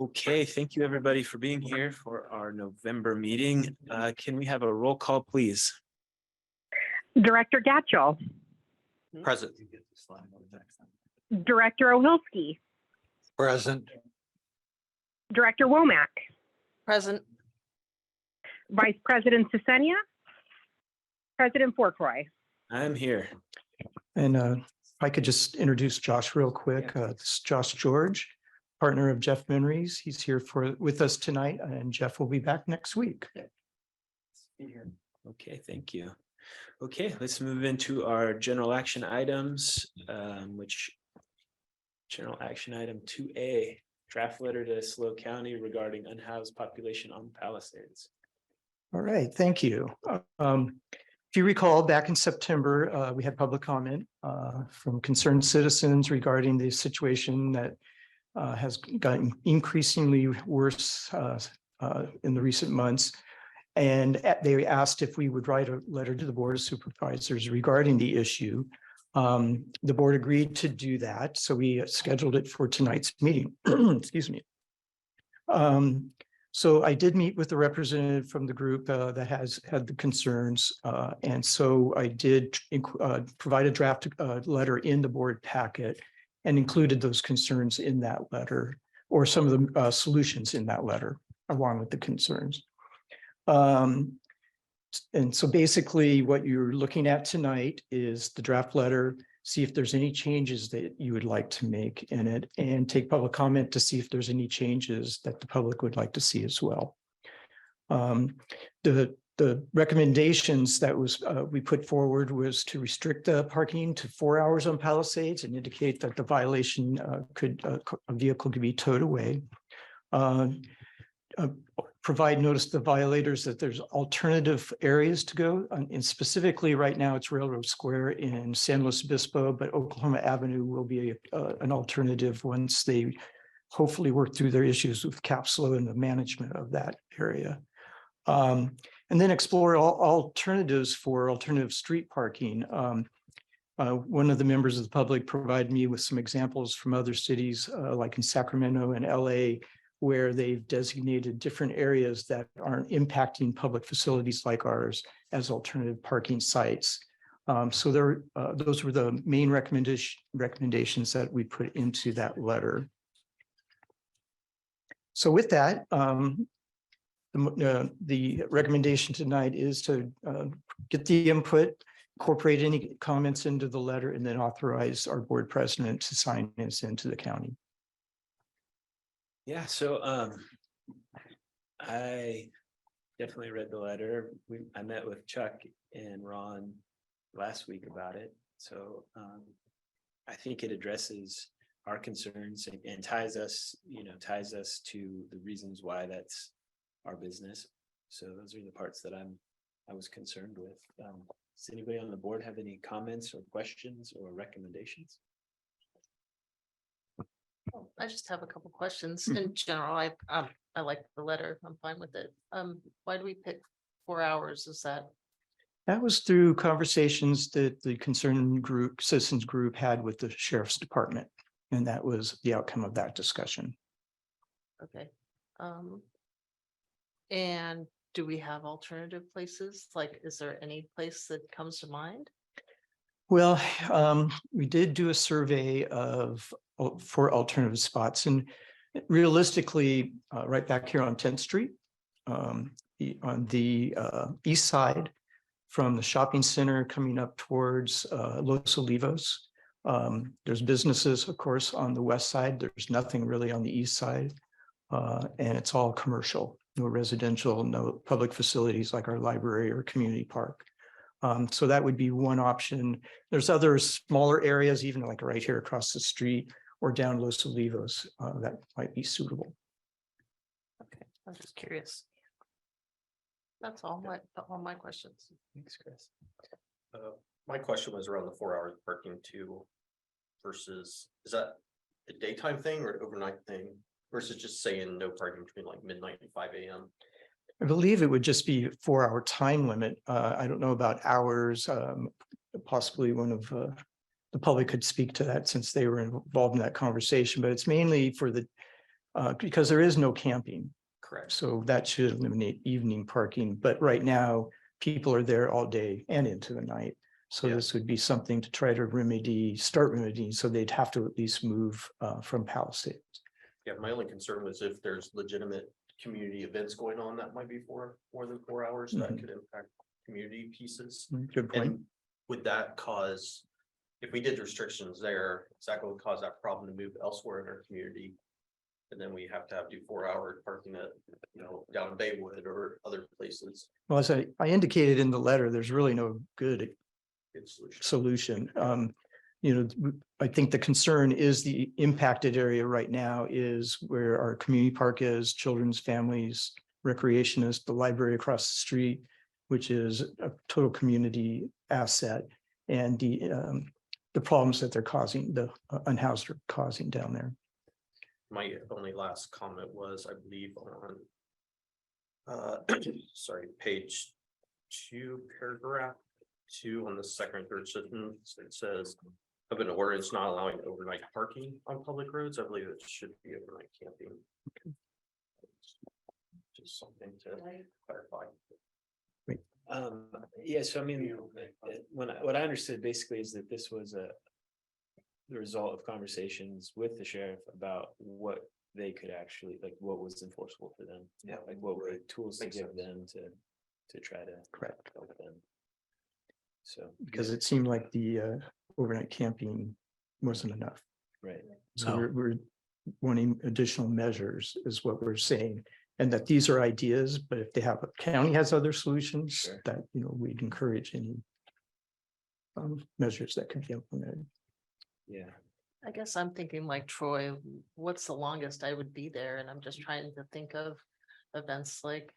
Okay, thank you everybody for being here for our November meeting. Can we have a roll call, please? Director Gatchell, Present. Director Ohilsky, Present. Director Womack, Present. Vice President Sesenia, President Fourcroy. I'm here. And if I could just introduce Josh real quick. This is Josh George, partner of Jeff Menries. He's here with us tonight, and Jeff will be back next week. Okay, thank you. Okay, let's move into our general action items, which general action item 2A, draft letter to SLO County regarding unhoused population on Palisades. All right, thank you. If you recall, back in September, we had public comment from concerned citizens regarding the situation that has gotten increasingly worse in the recent months. And they asked if we would write a letter to the Board of Supervisors regarding the issue. The board agreed to do that, so we scheduled it for tonight's meeting. Excuse me. So I did meet with the representative from the group that has had the concerns. And so I did provide a draft letter in the board packet and included those concerns in that letter, or some of the solutions in that letter, along with the concerns. And so basically what you're looking at tonight is the draft letter, see if there's any changes that you would like to make in it, and take public comment to see if there's any changes that the public would like to see as well. The recommendations that we put forward was to restrict the parking to 4 hours on Palisades and indicate that the violation a vehicle could be towed away. Provide notice to the violators that there's alternative areas to go. And specifically right now it's Railroad Square in San Luis Obispo, but Oklahoma Avenue will be an alternative once they hopefully work through their issues with CAPSLO and the management of that area. And then explore all alternatives for alternative street parking. One of the members of the public provided me with some examples from other cities like in Sacramento and LA, where they've designated different areas that aren't impacting public facilities like ours as alternative parking sites. So those were the main recommendations that we put into that letter. So with that, the recommendation tonight is to get the input, incorporate any comments into the letter, and then authorize our board president to sign this into the county. Yeah, so I definitely read the letter. I met with Chuck and Ron last week about it. So I think it addresses our concerns and ties us to the reasons why that's our business. So those are the parts that I was concerned with. Does anybody on the board have any comments or questions or recommendations? I just have a couple questions. In general, I like the letter. I'm fine with it. Why do we pick 4 hours? Is That was through conversations that the concerned group, citizens group, had with the sheriff's department, and that was the outcome of that discussion. okay? And do we have alternative places? Like, is there any place that comes to mind? Well, we did do a survey for alternative spots, and realistically, right back here on 10th Street, on the east side, from the shopping center coming up towards Los Olivos. There's businesses, of course, on the west side. There's nothing really on the east side, and it's all commercial, no residential, no public facilities like our library or community park. So that would be one option. There's other smaller areas, even like right here across the street or down Los Olivos, that might be suitable. Okay, I'm just curious. That's all my questions. Thanks, Chris. My question was around the 4 hours parking too, versus, is that a daytime thing or an overnight thing? Versus just saying no parking between like midnight and 5 a.m. I believe it would just be a 4-hour time limit. I don't know about hours. Possibly one of the public could speak to that since they were involved in that conversation, but it's mainly for the because there is no camping. Correct. So that should eliminate evening parking, but right now, people are there all day and into the night. So Yeah. this would be something to try to start remedying, so they'd have to at least move from Palisades. Yeah, my only concern was if there's legitimate community events going on that might be for more than 4 hours, that Mhm. could impact community pieces. Good point. And would that cause, if we did restrictions there, is that going to cause that problem to move elsewhere in our community? And then we have to do 4-hour parking at, down in Baywood or other places. Well, as I indicated in the letter, there's really no good Good solution. solution. I think the concern is the impacted area right now is where our community park is, children's families, recreationists, the library across the street, which is a total community asset, and the problems that they're causing, the unhoused are causing down there. My only last comment was, I believe on sorry, page 2, paragraph 2 on the second, third sentence, it says of an ordinance not allowing overnight parking on public roads. I believe it should be overnight camping. Just something to clarify. Yeah, so I mean, what I understood basically is that this was the result of conversations with the sheriff about what they could actually, like, what was enforceable for them. Yeah. Like, what were the tools to Makes give sense. them to try to Correct. help them. So. Because it seemed like the overnight camping wasn't enough. Right, So we're wanting additional measures is what we're saying. And that these are ideas, but if the county has other solutions, Sure. that, we'd encourage any measures that could be implemented. yeah, I guess I'm thinking like Troy, what's the longest I would be there? And I'm just trying to think of events like,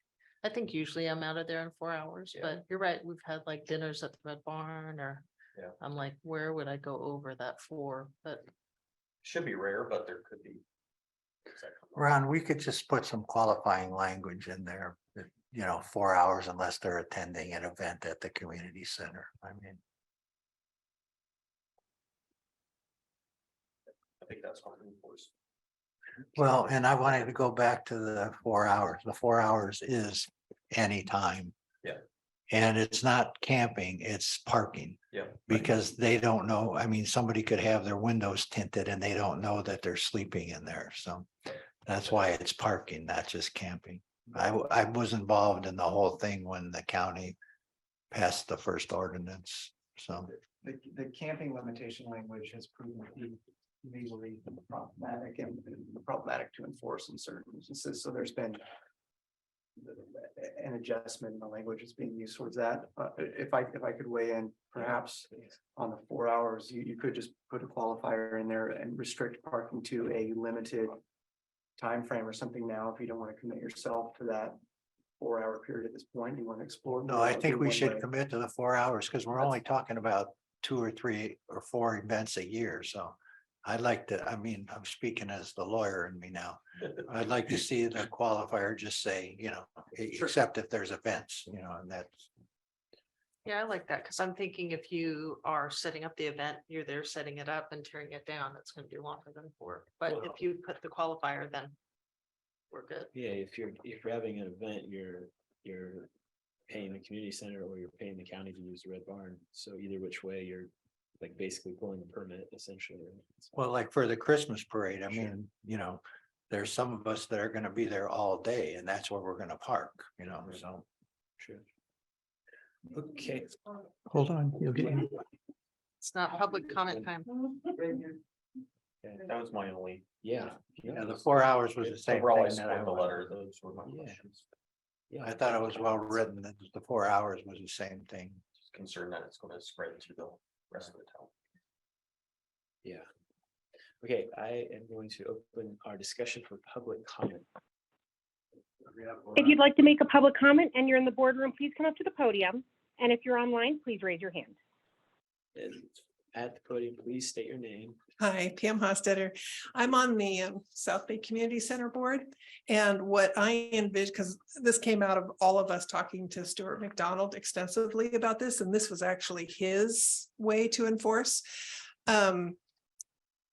I think usually I'm out of there in 4 hours, Yeah. but you're right, we've had like dinners at the Red Barn or. Yeah. I'm like, where would I go over that for? But Should be rare, but there could be. Ron, we could just put some qualifying language in there, that, 4 hours unless they're attending an event at the community center. I mean, I think that's hard to enforce. well, and I wanted to go back to the 4 hours. The 4 hours is anytime. Yeah. And it's not camping, it's parking. Yeah. Because they don't know, I mean, somebody could have their windows tinted and they don't know that they're sleeping in there, so. That's why it's parking, not just camping. I was involved in the whole thing when the county passed the first ordinance, so. The camping limitation language has proven to be legally problematic and problematic to enforce in certain instances. So there's been an adjustment in the language that's being used towards that. If I could weigh in, perhaps on the 4 hours, you could just put a qualifier in there and restrict parking to a limited time frame or something. Now, if you don't want to commit yourself to that 4 hour period at this point, you want to explore. No, more, I think do we one should way. commit to the 4 hours because we're only talking about 2 or 3 or 4 events a year, so. I'd like to, I mean, I'm speaking as the lawyer in me now. I'd like to see the qualifier just say, except if there's events, and that's. yeah, I like that because I'm thinking if you are setting up the event, you're there setting it up and tearing it down, it's going to be longer than 4. But Well- if you put the qualifier, then we're good. yeah, if you're having an event, you're paying the community center or you're paying the county to use the Red Barn. So either which way, you're like basically pulling a permit essentially. Well, like for the Christmas parade, I mean, there's some of us that are gonna be there all day and that's where we're gonna park, so. Sure. Okay, Hold on, you'll get. It's not public comment time. That was my only. yeah. Yeah, the 4 hours was the same Overall, I thing that I support the wanted. letter, those were my Yeah. questions. Yeah. I thought it was well written, that the 4 hours was the same thing. Just concerned that it's gonna spread to the rest of the town. Yeah. Okay, I am going to open our discussion for public comment. If you'd like to make a public comment and you're in the boardroom, please come up to the podium. And if you're online, please raise your hand. And at the podium, please state your name. Hi, Pam Hostetter. I'm on the South Bay Community Center Board. And what I envision, because this came out of all of us talking to Stuart McDonald extensively about this, and this was actually his way to enforce.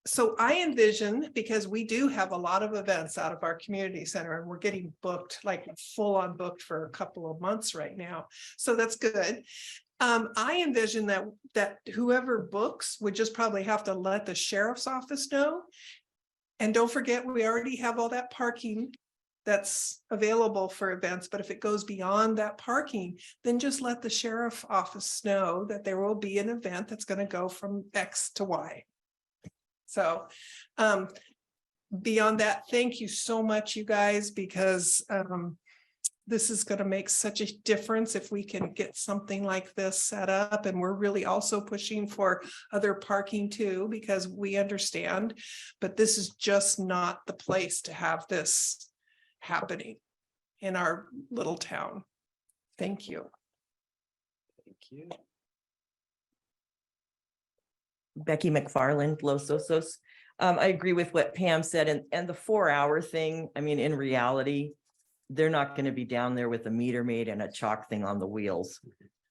So I envision, because we do have a lot of events out of our community center and we're getting booked, like full on booked for a couple of months right now. So that's good. I envision that whoever books would just probably have to let the sheriff's office know. And don't forget, we already have all that parking that's available for events, but if it goes beyond that parking, then just let the sheriff office know that there will be an event that's going to go from X to Y. So beyond that, thank you so much, you guys, because this is going to make such a difference if we can get something like this set up. And we're really also pushing for other parking too, because we understand, but this is just not the place to have this happening in our little town. Thank you. Thank you. Becky McFarland, Los Osos. I agree with what Pam said, and the 4-hour thing, I mean, in reality, they're not going to be down there with a meter maid and a chalk thing on the wheels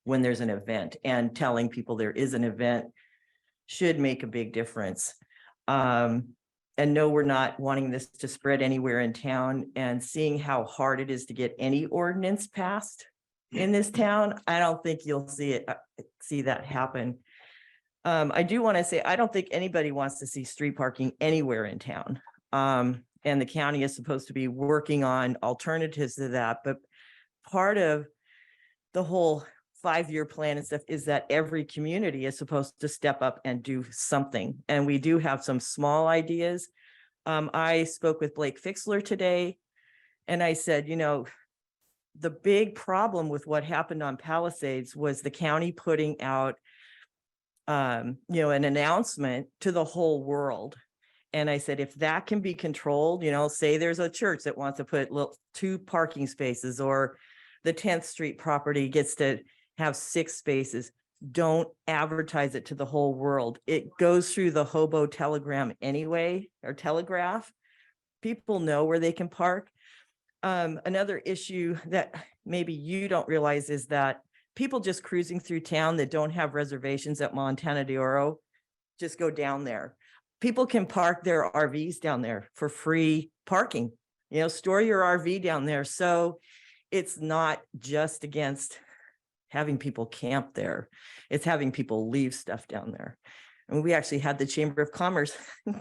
when there's an event, and telling people there is an event should make a big difference. And no, we're not wanting this to spread anywhere in town, and seeing how hard it is to get any ordinance passed in this town, I don't think you'll see that happen. I do want to say, I don't think anybody wants to see street parking anywhere in town. And the county is supposed to be working on alternatives to that. But part of the whole 5-year plan and stuff is that every community is supposed to step up and do something. And we do have some small ideas. I spoke with Blake Fixler today, and I said, you know, the big problem with what happened on Palisades was the county putting out you know, an announcement to the whole world. And I said, if that can be controlled, you know, say there's a church that wants to put 2 parking spaces, or the 10th Street property gets to have 6 spaces, don't advertise it to the whole world. It goes through the hobo telegram anyway, or telegraph. People know where they can park. Another issue that maybe you don't realize is that people just cruising through town that don't have reservations at Montana de Oro just go down there. People can park their RVs down there for free parking, you know, store your RV down there. So it's not just against having people camp there. It's having people leave stuff down there. And we actually had the Chamber of Commerce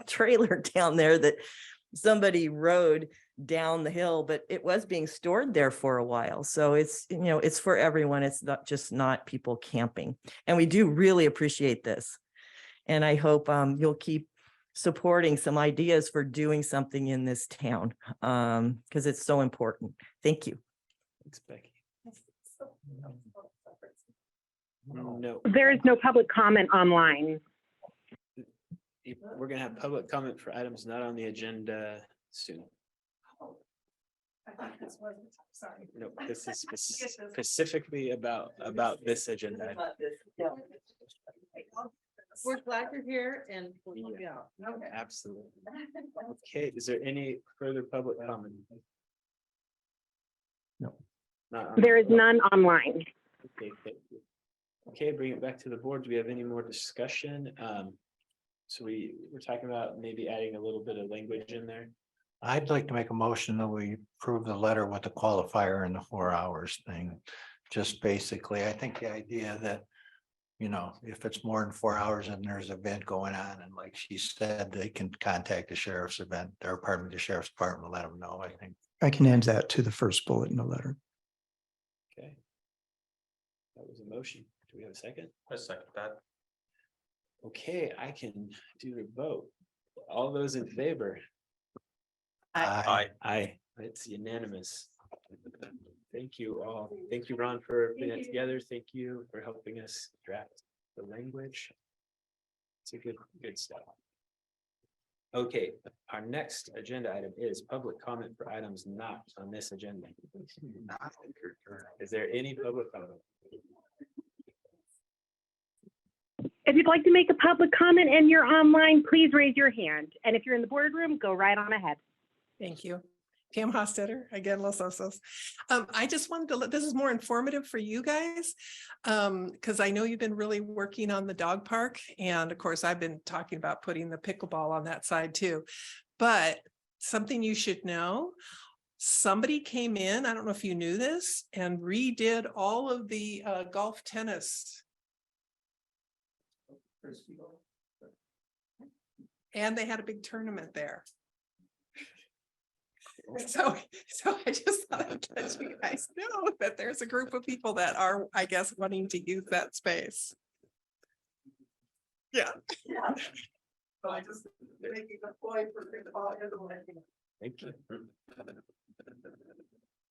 trailer down there that somebody rode down the hill, but it was being stored there for a while. So it's, you know, it's for everyone. It's not people camping. And we do really appreciate this. And I hope you'll keep supporting some ideas for doing something in this town, because it's so important. Thank you. Thanks, Becky. No, There is no public comment online. we're gonna have public comment for items not on the agenda soon. I thought this wasn't, sorry. No, this is specifically about this agenda. item. We're glad you're here, and we'll help you Yeah. out. Absolutely. Okay, is there any further public comment? No. Not on- There is none online. Okay, thank you. Okay, bring it back to the board. Do we have any more discussion? So we're talking about maybe adding a little bit of language in there. I'd like to make a motion that we approve the letter with the qualifier and the 4 hours thing. Just basically, I think the idea that, you know, if it's more than 4 hours and there's an event going on, and like she said, they can contact the sheriff's event, or pardon me, the sheriff's department, let them know, I think. I can add that to the first bullet in the letter. Okay. That was a motion. Do we have a second? I second that. Okay, I can do the vote. All those in favor? Aye. Aye, it's unanimous. Thank you all. Thank you, Ron, for putting that together. Thank you for helping us draft the language. It's a good stuff. Okay, our next agenda item is public comment for items not on this agenda. Is there any public comment? If you'd like to make a public comment and you're online, please raise your hand. And if you're in the boardroom, go right on ahead. Thank you. Pam Hostetter, again, Los Osos. I just wanted to let, this is more informative for you guys. Because I know you've been really working on the dog park. And of course, I've been talking about putting the pickleball on that side too. But something you should know, somebody came in, I don't know if you knew this, and redid all of the golf tennis. And they had a big tournament there. So I just thought I'd let you guys know that there's a group of people that are, I guess, wanting to use that space. Yeah. So I just making a point for Thank you.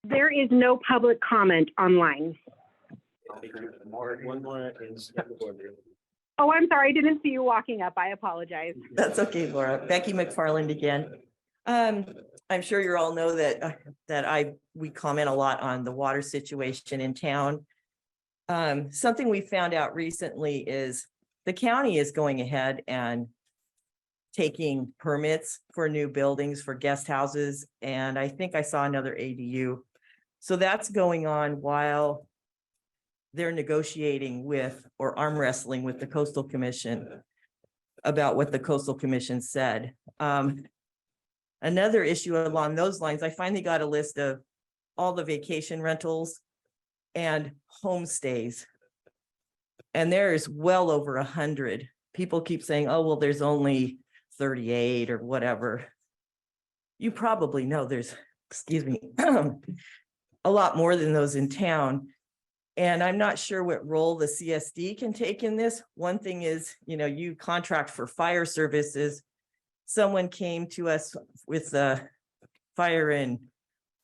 There is no public comment online. One more is in the boardroom. Oh, I'm sorry. I didn't see you walking up. I apologize. That's okay, Laura. Becky McFarland again. I'm sure you all know that we comment a lot on the water situation in town. Something we found out recently is the county is going ahead and taking permits for new buildings for guest houses. And I think I saw another ADU. So that's going on while they're negotiating with or arm wrestling with the Coastal Commission about what the Coastal Commission said. Another issue along those lines, I finally got a list of all the vacation rentals and homestays. And there is well over 100. People keep saying, oh, well, there's only 38 or whatever. You probably know there's, excuse me, a lot more than those in town. And I'm not sure what role the CSD can take in this. One thing is, you contract for fire services. Someone came to us with the fire and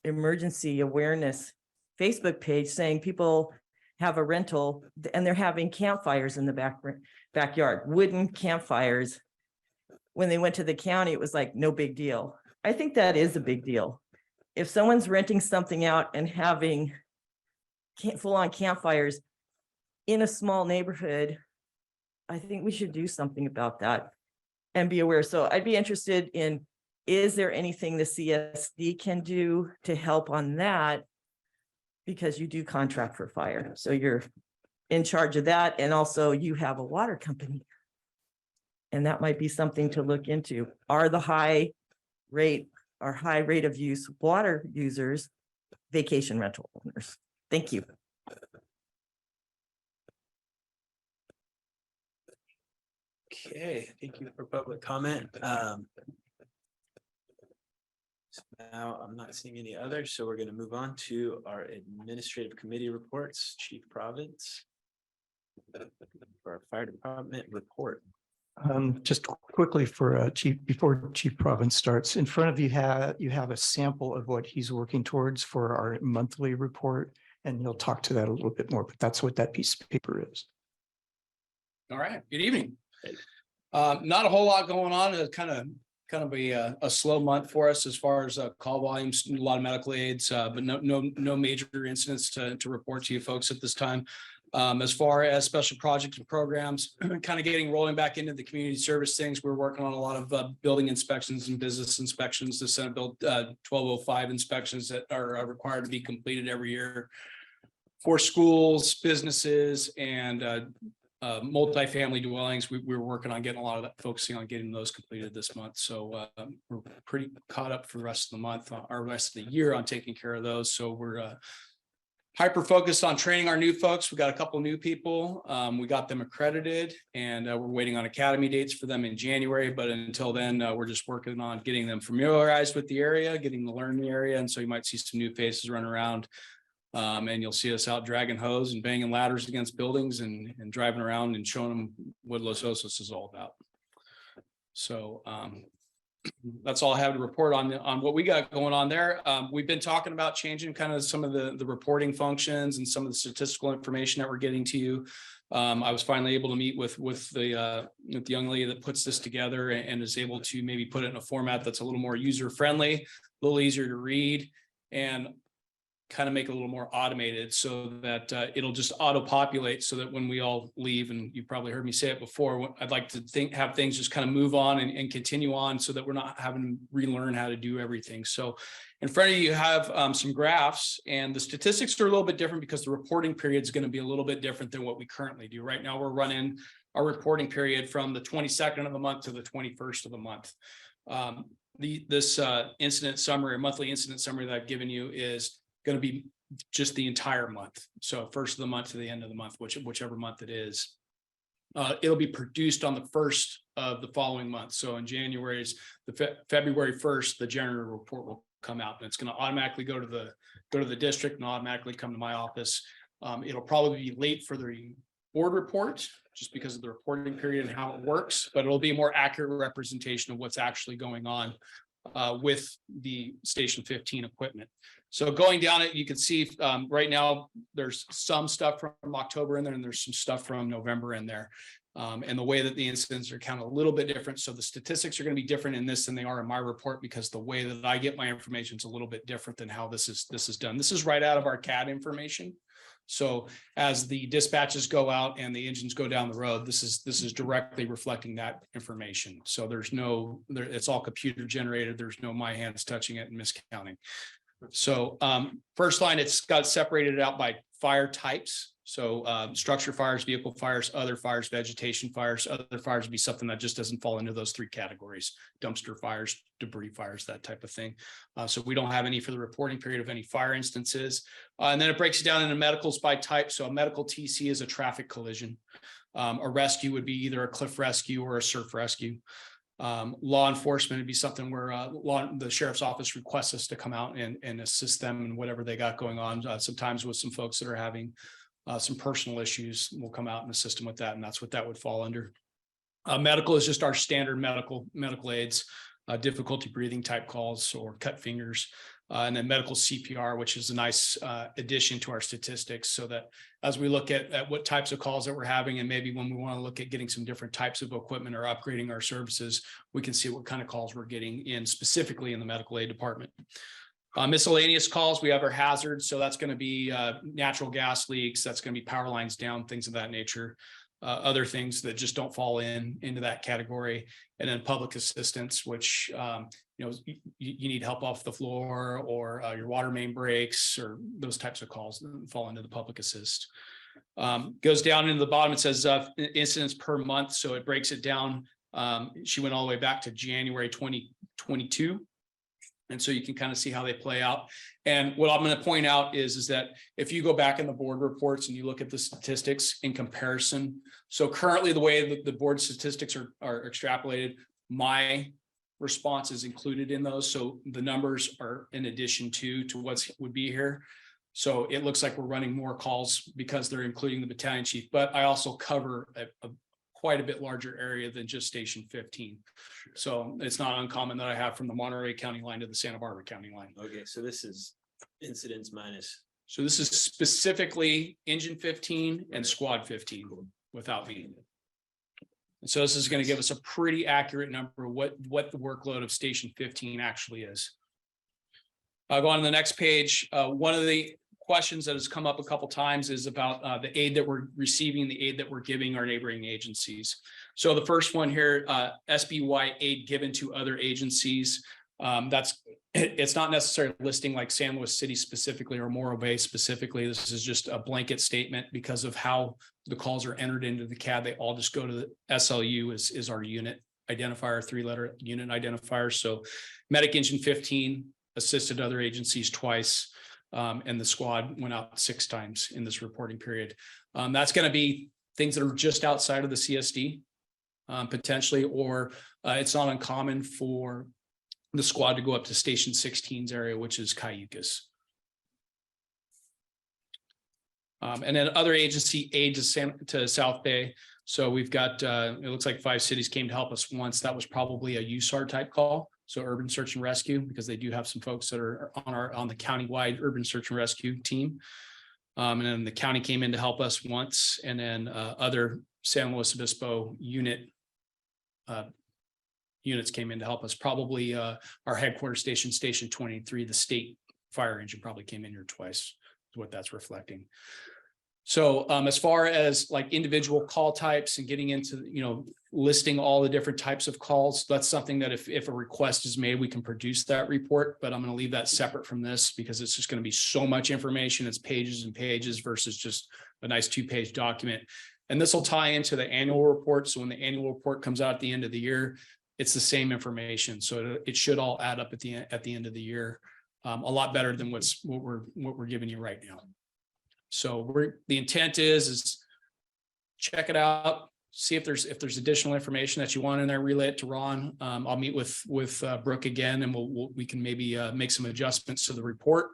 emergency awareness Facebook page saying people have a rental and they're having campfires in the backyard, wooden campfires. When they went to the county, it was like, no big deal. I think that is a big deal. If someone's renting something out and having full-on campfires in a small neighborhood, I think we should do something about that and be aware. So I'd be interested in, is there anything the CSD can do to help on that? Because you do contract for fire. So you're in charge of that. And also you have a water company. And that might be something to look into. Are the high rate of use water users vacation rental owners? Thank you. Okay, thank you for public comment. So now I'm not seeing any others, so we're going to move on to our administrative committee reports. Chief Province. For our fire department report. Just quickly for before Chief Province starts, in front of you have a sample of what he's working towards for our monthly report, and he'll talk to that a little bit more, but that's what that piece of paper is. All right, good evening. Not a whole lot going on. It's kind of a slow month for us as far as call volumes, a lot of medical aids, but no major incidents to report to you folks at this time. As far as special projects and programs, kind of getting rolling back into the community service things, we're working on a lot of building inspections and business inspections, the Senate Bill 1205 inspections that are required to be completed every year for schools, businesses, and multifamily dwellings. We're working on getting a lot of that, focusing on getting those completed this month. So we're pretty caught up for the rest of the month, our rest of the year on taking care of those. So we're hyper focused on training our new folks. We got a couple new people. We got them accredited, and we're waiting on academy dates for them in January. But until then, we're just working on getting them familiarized with the area, getting to learn the area. And so you might see some new faces run around. And you'll see us out dragging hose and banging ladders against buildings and driving around and showing them what Los Osos is all about. So that's all I have to report on what we got going on there. We've been talking about changing kind of some of the reporting functions and some of the statistical information that we're getting to you. I was finally able to meet with the young lady that puts this together and is able to maybe put it in a format that's a little more user friendly, a little easier to read. And kind of make it a little more automated so that it'll just auto-populate so that when we all leave, and you probably heard me say it before, I'd like to have things just kind of move on and continue on so that we're not having to relearn how to do everything. So in front of you have some graphs, and the statistics are a little bit different because the reporting period is going to be a little bit different than what we currently do. Right now, we're running our reporting period from the 22nd of the month to the 21st of the month. This incident summary, or monthly incident summary that I've given you is going to be just the entire month. So first of the month to the end of the month, whichever month it is. It'll be produced on the first of the following month. So in January's February 1st, the general report will come out, and it's going to automatically go to the district and automatically come to my office. It'll probably be late for the board report just because of the reporting period and how it works, but it'll be a more accurate representation of what's actually going on with the Station 15 equipment. So going down it, you can see right now there's some stuff from October in there, and there's some stuff from November in there. And the way that the incidents are counted a little bit different. So the statistics are going to be different in this than they are in my report, because the way that I get my information is a little bit different than how this is done. This is right out of our CAD information. So as the dispatches go out and the engines go down the road, this is directly reflecting that information. So it's all computer generated. There's no my hands touching it and miscounting. So first line, it's got separated out by fire types. So structure fires, vehicle fires, other fires, vegetation fires. Other fires would be something that just doesn't fall into those three categories: dumpster fires, debris fires, that type of thing. So we don't have any for the reporting period of any fire instances. And then it breaks it down into medicals by type. So a medical TC is a traffic collision. A rescue would be either a cliff rescue or a surf rescue. Law enforcement would be something where the sheriff's office requests us to come out and assist them in whatever they got going on. Sometimes with some folks that are having some personal issues, we'll come out and assist them with that, and that's what that would fall under. Medical is just our standard medical aids, difficulty breathing type calls or cut fingers, and then medical CPR, which is a nice addition to our statistics, so that as we look at what types of calls that we're having, and maybe when we want to look at getting some different types of equipment or upgrading our services, we can see what kind of calls we're getting in specifically in the medical aid department. Miscellaneous calls, we have our hazards. So that's going to be natural gas leaks. That's going to be power lines down, things of that nature. Other things that just don't fall into that category. And then public assistance, which, you need help off the floor, or your water main breaks, or those types of calls that fall into the public assist. Goes down into the bottom. It says incidents per month. So it breaks it down. She went all the way back to January 2022. And so you can kind of see how they play out. And what I'm going to point out is that if you go back in the board reports and you look at the statistics in comparison, so currently the way that the board statistics are extrapolated, my response is included in those. So the numbers are in addition to what would be here. So it looks like we're running more calls because they're including the battalion chief, but I also cover quite a bit larger area than just Station 15. So it's not uncommon that I have from the Monterey County line to the Santa Barbara County line. Okay, so this is incidents minus. So this is specifically engine 15 and squad 15 without me. And so this is going to give us a pretty accurate number of what the workload of Station 15 actually is. I'll go on to the next page. One of the questions that has come up a couple times is about the aid that we're receiving, the aid that we're giving our neighboring agencies. So the first one here, SBY aid given to other agencies. It's not necessarily listing like San Luis City specifically or Morro Bay specifically. This is just a blanket statement because of how the calls are entered into the CAD. They all just go to the SLU is our unit identifier, 3-letter unit identifier. So Medic Engine 15 assisted other agencies twice. And the squad went out 6 times in this reporting period. That's going to be things that are just outside of the CSD, potentially, or it's not uncommon for the squad to go up to Station 16's area, which is Cayucas. And then other agency aid to South Bay. So we've got, it looks like 5 cities came to help us once. That was probably a USAR type call. So urban search and rescue, because they do have some folks that are on the countywide urban search and rescue team. And then the county came in to help us once, and then other San Luis Obispo units came in to help us. Probably our headquarters station, Station 23, the state fire engine probably came in here twice, is what that's reflecting. So as far as like individual call types and getting into, listing all the different types of calls, that's something that if a request is made, we can produce that report, but I'm going to leave that separate from this because it's just going to be so much information. It's pages and pages versus just a nice 2-page document. And this will tie into the annual report. So when the annual report comes out at the end of the year, it's the same information. So it should all add up at the end of the year. A lot better than what we're giving you right now. So the intent is check it out, see if there's additional information that you want in there, relay it to Ron. I'll meet with Brooke again, and we can maybe make some adjustments to the report.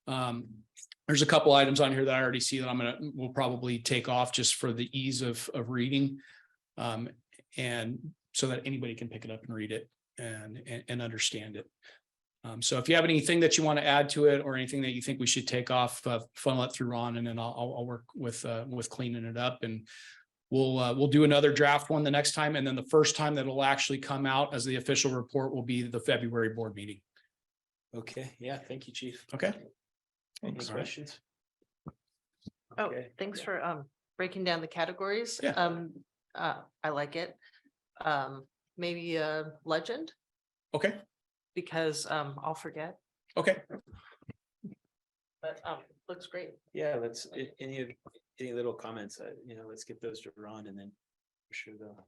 There's a couple items on here that I already see that we'll probably take off just for the ease of reading, and so that anybody can pick it up and read it and understand it. So if you have anything that you want to add to it or anything that you think we should take off, funnel it through Ron, and then I'll work with cleaning it up, and we'll do another draft one the next time. And then the first time that it'll actually come out as the official report will be the February board meeting. Okay, yeah, thank you, Chief. Okay. Any Thanks. questions? Oh, Okay. thanks for breaking down the categories. Yeah. I like it. Maybe a legend, Okay. because I'll forget, Okay. but looks great. Yeah, any little comments, let's get those to Ron, and then for sure they'll.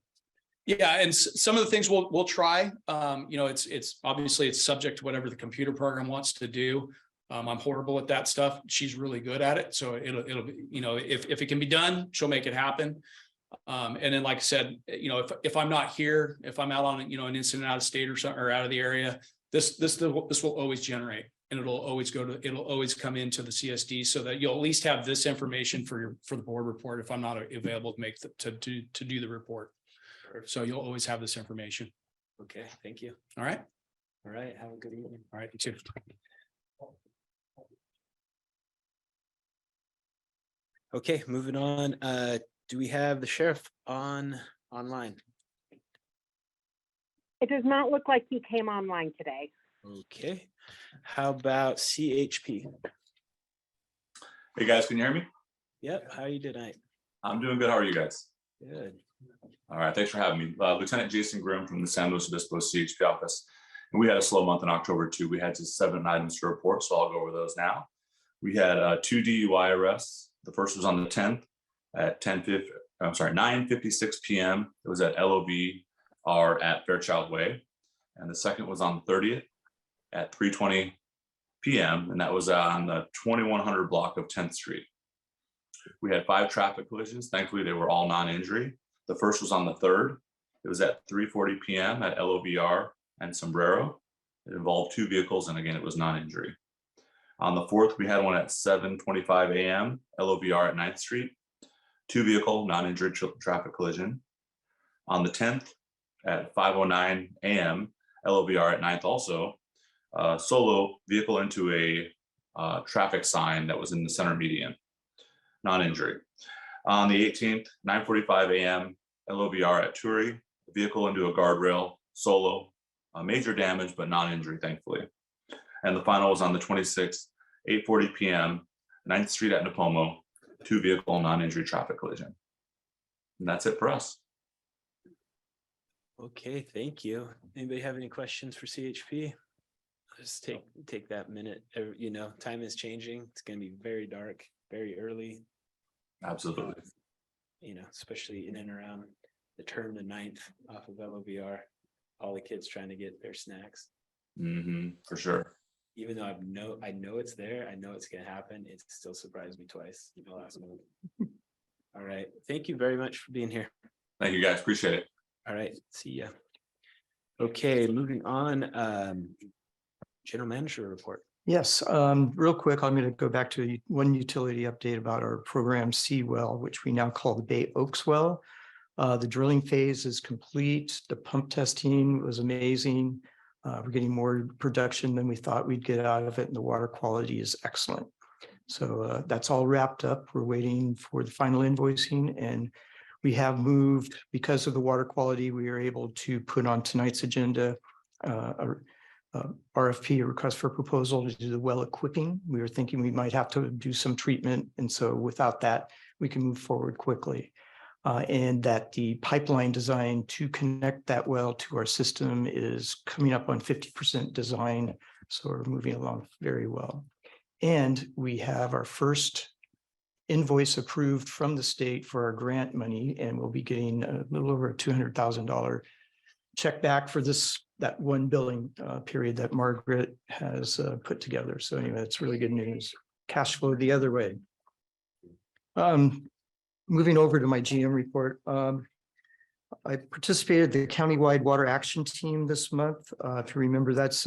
Yeah, and some of the things we'll try. It's obviously it's subject to whatever the computer program wants to do. I'm horrible at that stuff. She's really good at it, so it'll be, if it can be done, she'll make it happen. And then, like I said, if I'm not here, if I'm out on an incident out of state or something, or out of the area, this will always generate, and it'll always come into the CSD, so that you'll at least have this information for the board report if I'm not available to do the report. So you'll always have this information. Okay, thank you. All right. All right, have a good evening. All right. You too. Okay, moving on. Do we have the sheriff online? It does not look like he came online today. Okay, how about CHP? Hey guys, can you hear me? Yep, how are you tonight? I'm doing good. How are you guys? Good. All right, thanks for having me. Lieutenant Jason Grimm from the San Luis Obispo CHP office. And we had a slow month in October too. We had just 7 items to report, so I'll go over those now. We had 2 DUI arrests. The first was on the 10th at 9:56 p.m. It was at LOVR at Fairchild Way. And the second was on the 30th at 3:20 p.m. And that was on the 2100 block of 10th Street. We had 5 traffic collisions. Thankfully, they were all non-injury. The first was on the 3rd. It was at 3:40 p.m. at LOVR and Sombrero. It involved 2 vehicles, and again, it was non-injury. On the 4th, we had one at 7:25 a.m. LOVR at 9th Street. 2-vehicle non-injury traffic collision. On the 10th at 5:09 a.m. LOVR at 9th also. Solo vehicle into a traffic sign that was in the center median. Non-injury. On the 18th, 9:45 a.m. LOVR at Turi. Vehicle into a guardrail. Solo. Major damage, but non-injury, thankfully. And the final was on the 26th, 8:40 p.m. 9th Street at Napomo. 2-vehicle non-injury traffic collision. And that's it for us. Okay, thank you. Anybody have any questions for CHP? Just take that minute. Time is changing. It's going to be very dark, very early. Absolutely. Especially in and around the turn the 9th off of LOVR. All the kids trying to get their snacks. For sure. Even though I know it's there, I know it's going to happen. It still surprised me twice in the last month. All right. Thank you very much for being here. Thank you guys. Appreciate it. All right. See ya. Okay, moving on. General manager report. Yes, real quick, I'm going to go back to one utility update about our program C well, which we now call the Bay Oaks well. The drilling phase is complete. The pump testing was amazing. We're getting more production than we thought we'd get out of it, and the water quality is excellent. So that's all wrapped up. We're waiting for the final invoicing, and we have moved, because of the water quality, we are able to put on tonight's agenda RFP, a request for proposal to do the well equipping. We were thinking we might have to do some treatment. And so without that, we can move forward quickly. And that the pipeline design to connect that well to our system is coming up on 50% design. So we're moving along very well. And we have our first invoice approved from the state for our grant money, and we'll be getting a little over a $200,000 check back for that one billing period that Margaret has put together. So anyway, that's really good news. Cash flow the other way. Moving over to my GM report. I participated in the countywide water action team this month. If you remember, that's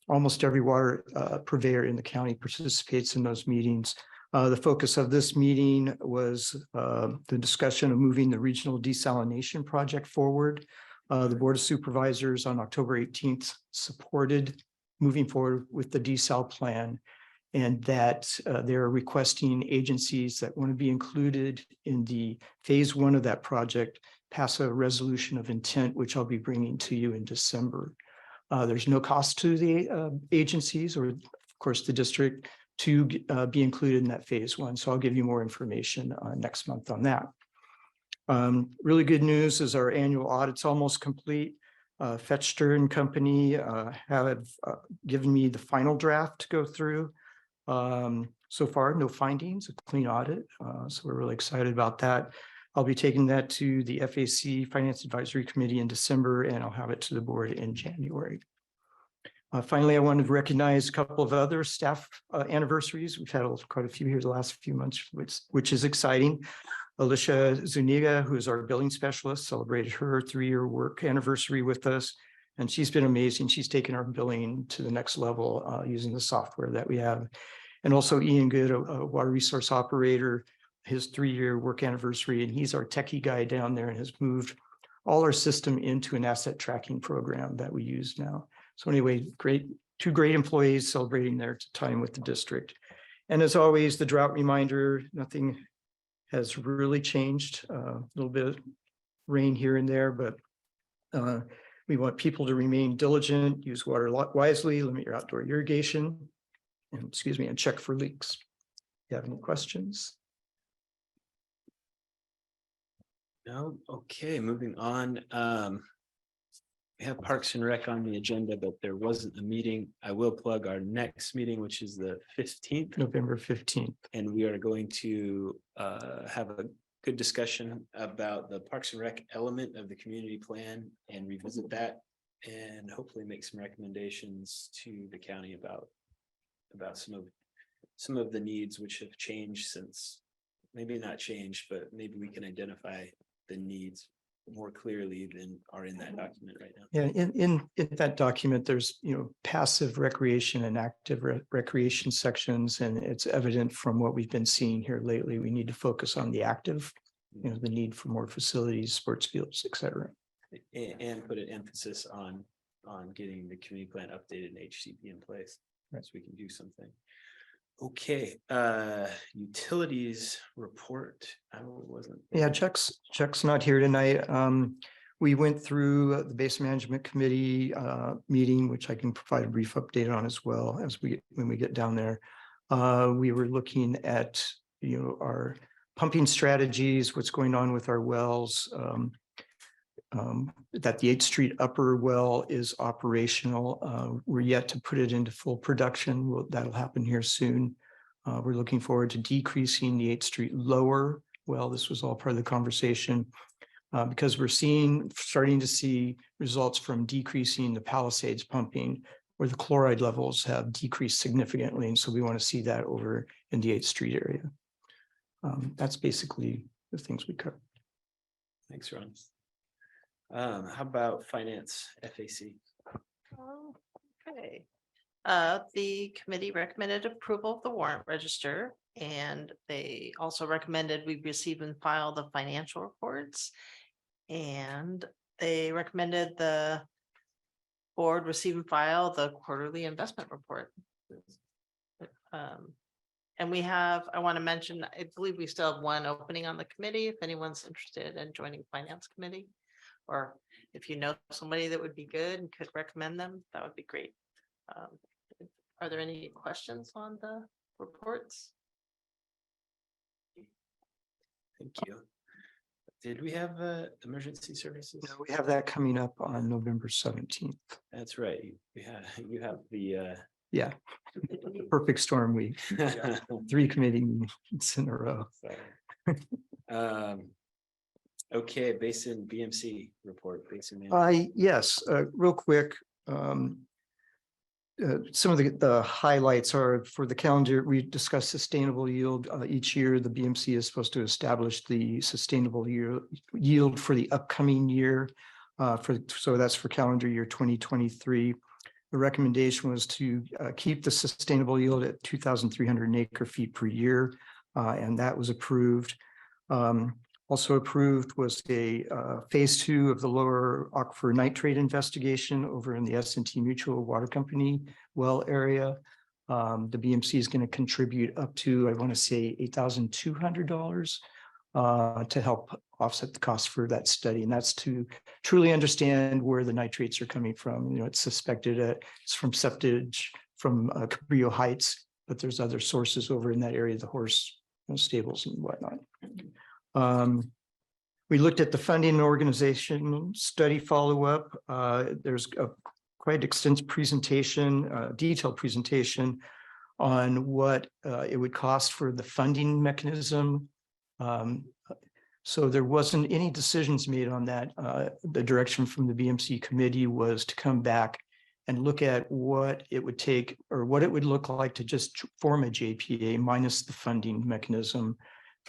almost every water purveyor in the county participates in those meetings. The focus of this meeting was the discussion of moving the regional desalination project forward. The Board of Supervisors on October 18th supported moving forward with the desal plan, and that they're requesting agencies that want to be included in the phase 1 of that project pass a resolution of intent, which I'll be bringing to you in December. There's no cost to the agencies or, of course, the district to be included in that phase 1. So I'll give you more information next month on that. Really good news is our annual audit's almost complete. Fetchter and Company have given me the final draft to go through. So far, no findings, a clean audit. So we're really excited about that. I'll be taking that to the FAC Finance Advisory Committee in December, and I'll have it to the board in January. Finally, I wanted to recognize a couple of other staff anniversaries. We've had quite a few here the last few months, which is exciting. Alicia Zuniga, who is our billing specialist, celebrated her 3-year work anniversary with us, and she's been amazing. She's taken our billing to the next level using the software that we have. And also Ian Good, a water resource operator, his 3-year work anniversary, and he's our techie guy down there and has moved all our system into an asset tracking program that we use now. So anyway, two great employees celebrating their time with the district. And as always, the drought reminder, nothing has really changed. A little bit of rain here and there, but we want people to remain diligent, use water wisely, limit your outdoor irrigation, and check for leaks. If you have any questions? No, okay, moving on. We have Parks and Rec on the agenda, but there wasn't a meeting. I will plug our next meeting, which is the 15th. November 15th. And we are going to have a good discussion about the Parks and Rec element of the community plan and revisit that, and hopefully make some recommendations to the county about some of the needs which have changed since, maybe not changed, but maybe we can identify the needs more clearly than are in that document right now. Yeah, in that document, there's, passive recreation and active recreation sections, and it's evident from what we've been seeing here lately. We need to focus on the active, the need for more facilities, sports fields, et cetera. And put an emphasis on getting the community plan updated and HCP in place, right, so we can do something. Okay, utilities report. I wasn't. Yeah, Chuck's not here tonight. We went through the base management committee meeting, which I can provide a brief update on as well when we get down there. We were looking at our pumping strategies, what's going on with our wells. That the 8th Street upper well is operational. We're yet to put it into full production. That'll happen here soon. We're looking forward to decreasing the 8th Street lower well. This was all part of the conversation because we're starting to see results from decreasing the Palisades pumping, where the chloride levels have decreased significantly. And so we want to see that over in the 8th Street area. That's basically the things we covered. Thanks, Ron. How about finance, FAC? Okay. The committee recommended approval of the warrant register, and they also recommended we receive and file the financial reports. And they recommended the board receive and file the quarterly investment report. And I want to mention, I believe we still have one opening on the committee if anyone's interested in joining finance committee. or if you know somebody that would be good and could recommend them, that would be great. Um, Are there any questions on the reports? Thank you. Did we have emergency services? No, we have that coming up on November 17th. That's right. You have the Yeah, perfect storm week, 3 committee meetings in a row. um, okay, Basin BMC report, Basin. Yes, real quick. Some of the highlights are for the calendar, we discussed sustainable yield. Each year, the BMC is supposed to establish the sustainable yield for the upcoming year. So that's for calendar year 2023. The recommendation was to keep the sustainable yield at 2,300 acre feet per year, and that was approved. Also approved was a phase 2 of the lower aquifer nitrate investigation over in the S&T Mutual Water Company well area. The BMC is going to contribute up to, I want to say, $8,200 to help offset the cost for that study. And that's to truly understand where the nitrates are coming from. You know, it's suspected it's from septage from Cabrillo Heights, but there's other sources over in that area, the horse stables and whatnot. We looked at the funding and organization study follow-up. There's a quite extensive presentation, detailed presentation on what it would cost for the funding mechanism. So there wasn't any decisions made on that. The direction from the BMC committee was to come back and look at what it would take or what it would look like to just form a JPA minus the funding mechanism.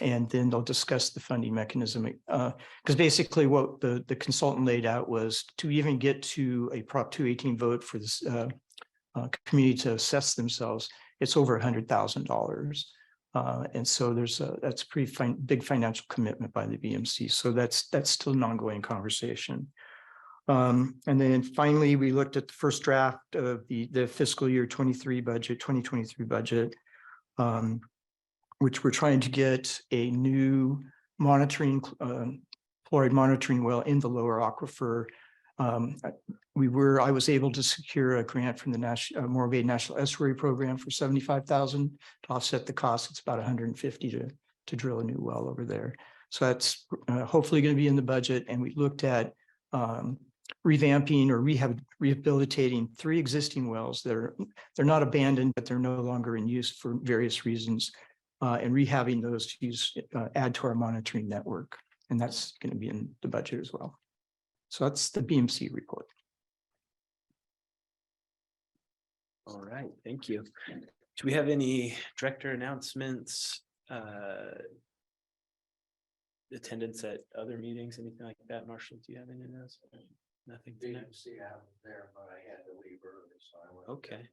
And then they'll discuss the funding mechanism. Because basically what the consultant laid out was to even get to a Prop 218 vote for this community to assess themselves, it's over $100,000. And so that's a pretty big financial commitment by the BMC. So that's still an ongoing conversation. And then finally, we looked at the first draft of the fiscal year 2023 budget, which we're trying to get a new monitoring, fluoride monitoring well in the lower aquifer. I was able to secure a grant from the Morro Bay National Estuary Program for $75,000 to offset the cost. It's about $150 to drill a new well over there. So that's hopefully going to be in the budget. And we looked at revamping or rehabilitating 3 existing wells. They're not abandoned, but they're no longer in use for various reasons. And rehabbing those to add to our monitoring network. And that's going to be in the budget as well. So that's the BMC report. All right, thank you. Do we have any director announcements? Attendance at other meetings, anything like that? Marshall, do you have any of those? Nothing tonight? there, but I had to leave early, so I went. Okay.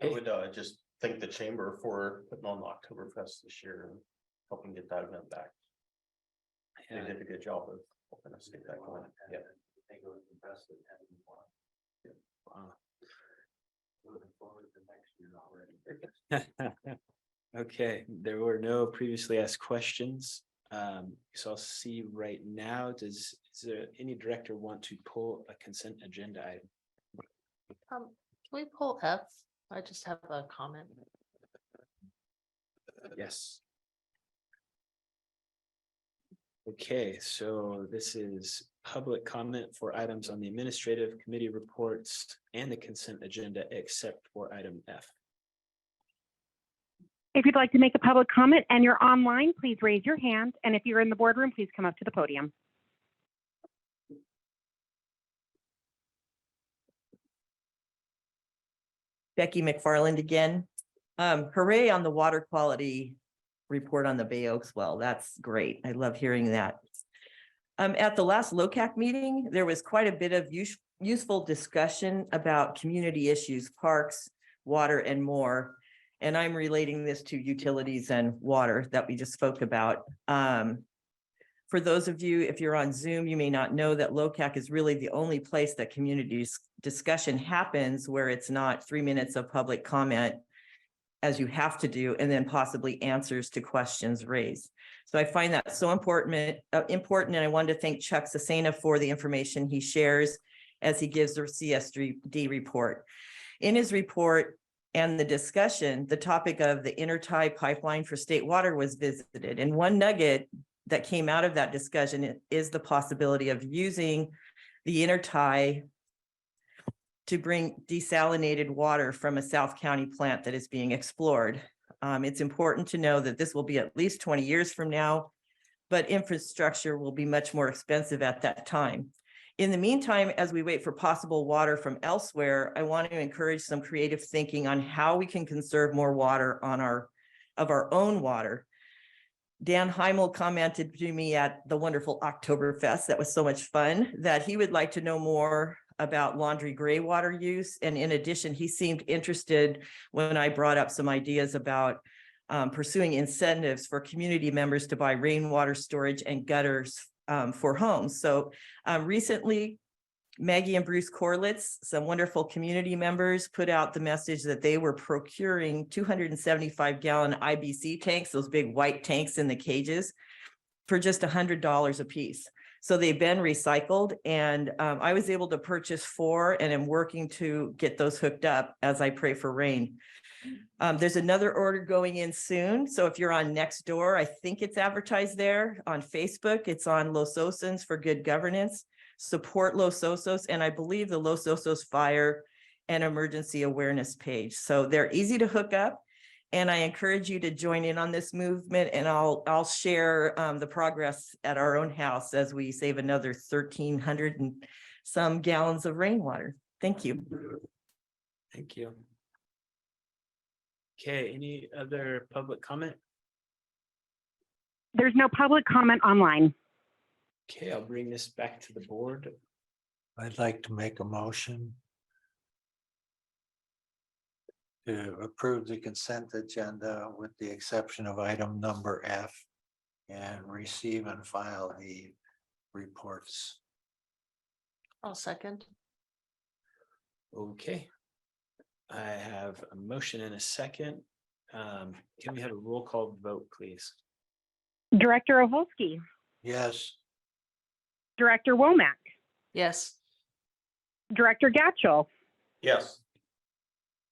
I would just thank the chamber for putting on the Oktoberfest this year and helping get that event back. They did a good job of helping us get that going. Yeah. I think it was the best of Wow. Looking forward to next year already. Okay, there were no previously asked questions. So I'll see right now, is there any director want to pull a consent agenda item? Can we pull F? I just have a comment. Yes. Okay, so this is public comment for items on the administrative committee reports and the consent agenda, except for item F. If you'd like to make a public comment and you're online, please raise your hand. And if you're in the boardroom, please come up to the podium. Becky McFarland again. Hooray on the water quality report on the Bay Oaks well. That's great. I love hearing that. At the last LOCAC meeting, there was quite a bit of useful discussion about community issues, parks, water, and more. And I'm relating this to utilities and water that we just spoke about. For those of you, if you're on Zoom, you may not know that LOCAC is really the only place that community discussion happens where it's not 3 minutes of public comment as you have to do, and then possibly answers to questions raised. So I find that so important, and I wanted to thank Chuck Sesena for the information he shares as he gives the CSD report. In his report and the discussion, the topic of the intertie pipeline for state water was visited. And one nugget that came out of that discussion is the possibility of using the intertie to bring desalinated water from a South County plant that is being explored. It's important to know that this will be at least 20 years from now, but infrastructure will be much more expensive at that time. In the meantime, as we wait for possible water from elsewhere, I want to encourage some creative thinking on how we can conserve more water of our own water. Dan Heimel commented to me at the wonderful Oktoberfest, that was so much fun, that he would like to know more about laundry gray water use. And in addition, he seemed interested when I brought up some ideas about pursuing incentives for community members to buy rainwater storage and gutters for homes. So recently, Maggie and Bruce Corlitz, some wonderful community members, put out the message that they were procuring 275-gallon IBC tanks, those big white tanks in the cages, for just $100 a piece. So they've been recycled, and I was able to purchase 4 and am working to get those hooked up as I pray for rain. There's another order going in soon. So if you're on Nextdoor, I think it's advertised there. On Facebook, it's on Los Osos for Good Governance. Support Los Osos, and I believe the Los Osos Fire and Emergency Awareness page. So they're easy to hook up, and I encourage you to join in on this movement, and I'll share the progress at our own house as we save another 1,300 and some gallons of rainwater. Thank you. Thank you. Okay, any other public comment? There's no public comment online. Okay, I'll bring this back to the board. I'd like to make a motion to approve the consent agenda with the exception of item number F and receive and file the reports. I'll second. Okay. I have a motion and a second. Can we have a roll call vote, please? Director Oholsky, Yes. Director Womack, Yes. Director Gatchell, Yes.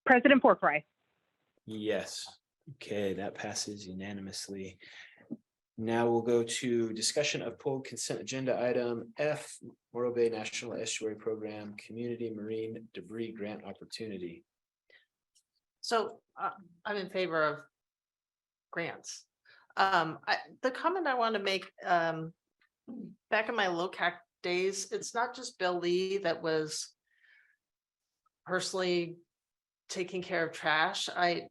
President Porkroy. Yes. Okay, that passes unanimously. Now we'll go to discussion of pulled consent agenda item F, Morro Bay National Estuary Program Community Marine Debris Grant Opportunity. So I'm in favor of grants. The comment I want to make, back in my LOCAC days, it's not just Bill Lee that was personally taking care of trash. I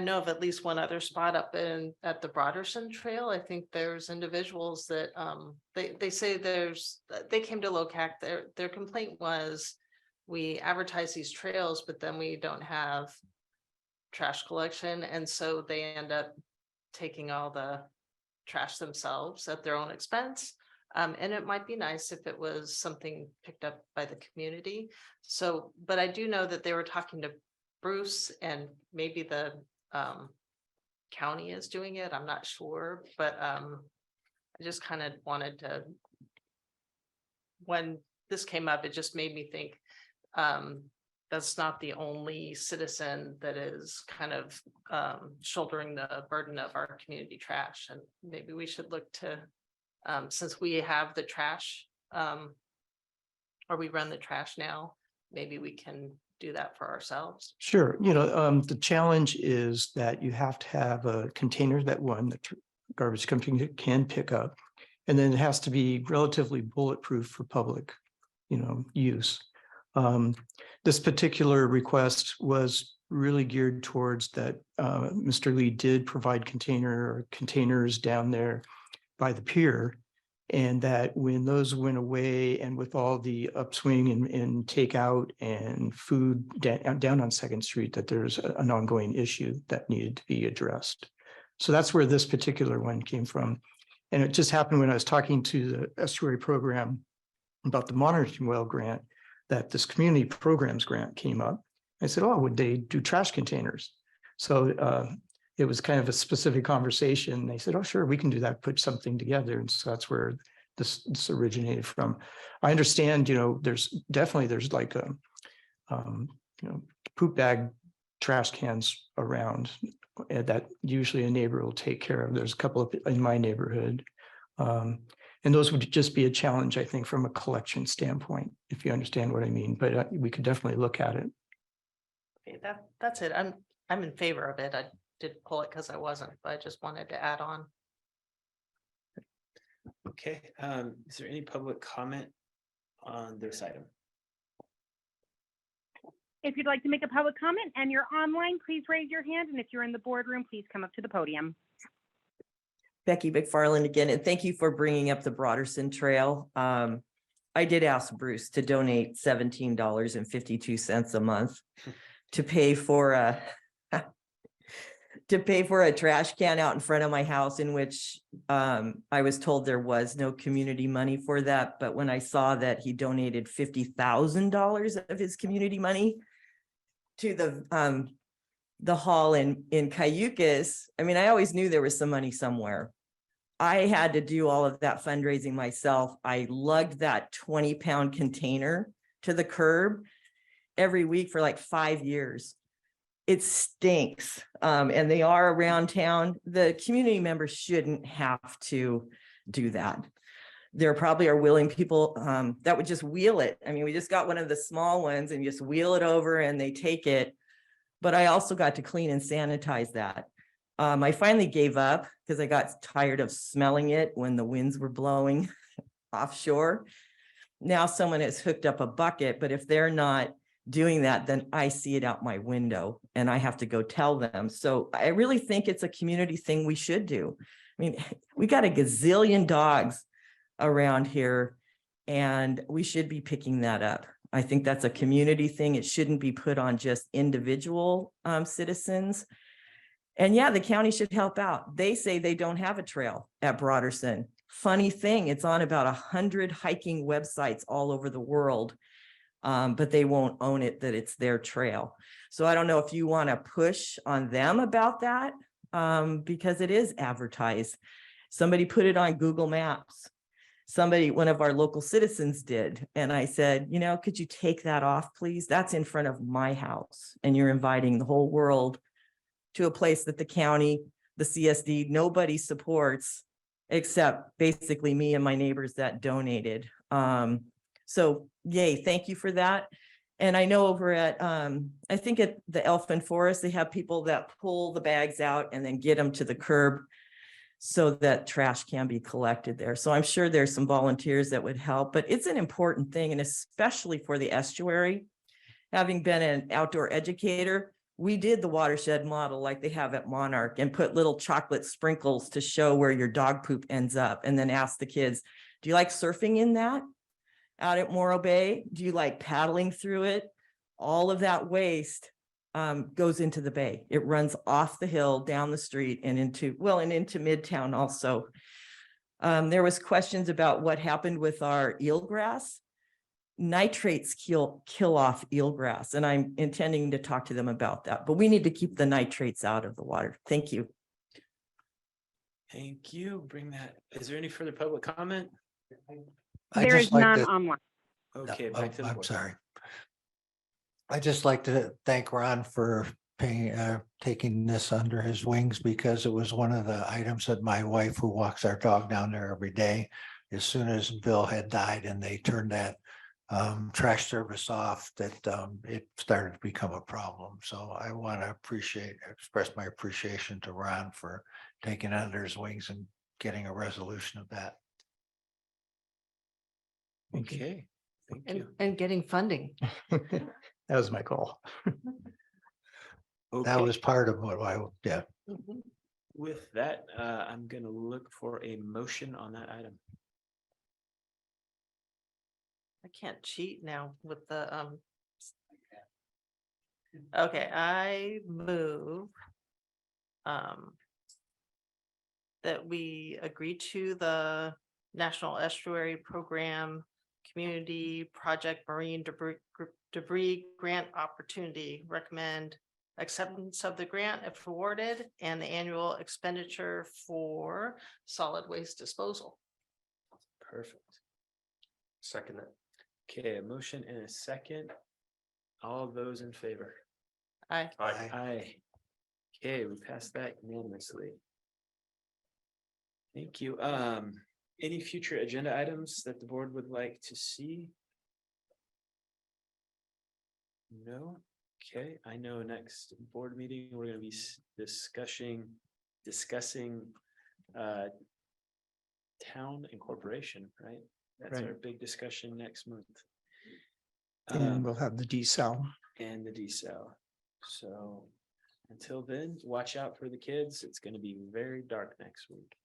know of at least one other spot up at the Broderson Trail. I think there's individuals that they say they came to LOCAC. Their complaint was, we advertise these trails, but then we don't have trash collection, and so they end up taking all the trash themselves at their own expense. And it might be nice if it was something picked up by the community. So, but I do know that they were talking to Bruce, and maybe the county is doing it. I'm not sure, but I just kind of wanted to, when this came up, it just made me think that's not the only citizen that is kind of shouldering the burden of our community trash. And maybe we should look to, since we have the trash, or we run the trash now, maybe we can do that for ourselves. Sure. The challenge is that you have to have a container that the garbage company can pick up. And then it has to be relatively bulletproof for public, use. This particular request was really geared towards that. Mr. Lee did provide containers down there by the pier. And that when those went away, and with all the upswing in takeout and food down on 2nd Street, that there's an ongoing issue that needed to be addressed. So that's where this particular one came from. And it just happened when I was talking to the estuary program about the monitoring well grant, that this community programs grant came up. I said, oh, would they do trash containers? So it was kind of a specific conversation. They said, oh, sure, we can do that, put something together. And so that's where this originated from. I understand, there's like poop bag trash cans around that usually a neighbor will take care of. There's a couple of in my neighborhood. And those would just be a challenge, I think, from a collection standpoint, if you understand what I mean, but we could definitely look at it. Okay, that's it. I'm in favor of it. I did pull it because I wasn't, but I just wanted to add on. Okay, is there any public comment on this item? If you'd like to make a public comment and you're online, please raise your hand. And if you're in the boardroom, please come up to the podium. Becky McFarland again, and thank you for bringing up the Broderson Trail. I did ask Bruce to donate $17.52 a month to pay for a trash can out in front of my house, in which I was told there was no community money for that. But when I saw that he donated $50,000 of his community money to the hall in Cayucas, I mean, I always knew there was some money somewhere. I had to do all of that fundraising myself. I lugged that 20-pound container to the curb every week for like 5 years. It stinks. And they are around town. The community members shouldn't have to do that. There probably are willing people that would just wheel it. I mean, we just got one of the small ones and just wheel it over and they take it. But I also got to clean and sanitize that. I finally gave up because I got tired of smelling it when the winds were blowing offshore. Now someone has hooked up a bucket, but if they're not doing that, then I see it out my window and I have to go tell them. So I really think it's a community thing we should do. I mean, we got a gazillion dogs around here and we should be picking that up. I think that's a community thing. It shouldn't be put on just individual citizens. And yeah, the county should help out. They say they don't have a trail at Broderson. Funny thing, it's on about 100 hiking websites all over the world, but they won't own it, that it's their trail. So I don't know if you want to push on them about that, because it is advertised. Somebody put it on Google Maps. One of our local citizens did. And I said, could you take that off, please? That's in front of my house. And you're inviting the whole world to a place that the county, the CSD, nobody supports except basically me and my neighbors that donated. So yay, thank you for that. And I know over at, I think at the Elfin Forest, they have people that pull the bags out and then get them to the curb so that trash can be collected there. So I'm sure there's some volunteers that would help, but it's an important thing. And especially for the estuary, having been an outdoor educator, we did the watershed model like they have at Monarch and put little chocolate sprinkles to show where your dog poop ends up. And then ask the kids, do you like surfing in that out at Morro Bay? Do you like paddling through it? All of that waste goes into the bay. It runs off the hill, down the street and into Midtown also. There was questions about what happened with our eelgrass. Nitrates kill off eelgrass, and I'm intending to talk to them about that, but we need to keep the nitrates out of the water. Thank you. Thank you. Bring that. Is there any further public comment? There is none online. Okay, back to the I'm board. sorry. I just like to thank Ron for taking this under his wings, because it was one of the items that my wife, who walks our dog down there every day, as soon as Bill had died and they turned that trash service off, that it started to become a problem. So I want to express my appreciation to Ron for taking it under his wings and getting a resolution of that. Okay, thank you. And getting funding. That was my call. That Okay. was part of what yeah. With that, I'm gonna look for a motion on that item. I can't cheat now with the okay, I move that we agree to the National Estuary Program Community Project Marine Debris Grant Opportunity. Recommend acceptance of the grant if awarded, and the annual expenditure for solid waste disposal. Perfect. Second it. Okay, a motion and a second. All those in favor? Aye. Aye. Aye. Okay, we passed that unanimously. Thank you. Any future agenda items that the board would like to see? No? Okay, I know next board meeting, we're gonna be discussing town incorporation, right? That's our Right. big discussion next month. And we'll have the desal. And the decel. So until then, watch out for the kids. It's gonna be very dark next week.